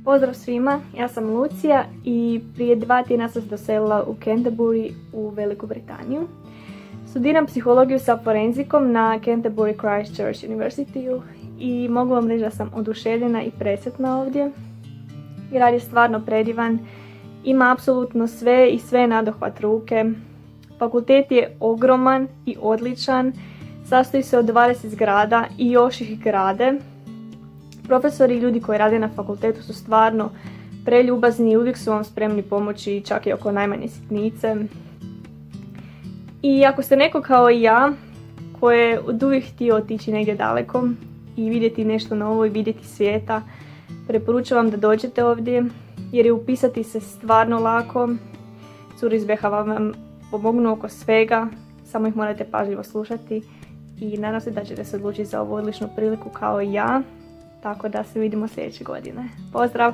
Pozdrav svima, ja sam Lucija i prije 2 tjedna sam se doselila u Canterbury u Veliku Britaniju. Studiram psihologiju sa forenzikom na Canterbury Christchurch University i mogu vam reći da sam oduševljena i presretna ovdje. Grad je stvarno predivan, ima apsolutno sve i sve nadohvat ruke. Fakultet je ogroman i odličan, sastoji se od 20 zgrada i još ih grade. Profesori i ljudi koji rade na fakultetu su stvarno preljubazni i uvijek su vam spremni pomoći čak i oko najmanje sitnice. I ako ste neko kao i ja, koji je od uvijek htio otići negdje daleko i vidjeti nešto novo i vidjeti svijeta, preporučujem vam da dođete ovdje jer je upisati se stvarno lako. Cure iz BiH vam pomognu oko svega, samo ih morate pažljivo slušati i nadam se da ćete se odlučiti za ovu odličnu priliku kao i ja. Tako da se vidimo sljedeće godine. Pozdrav!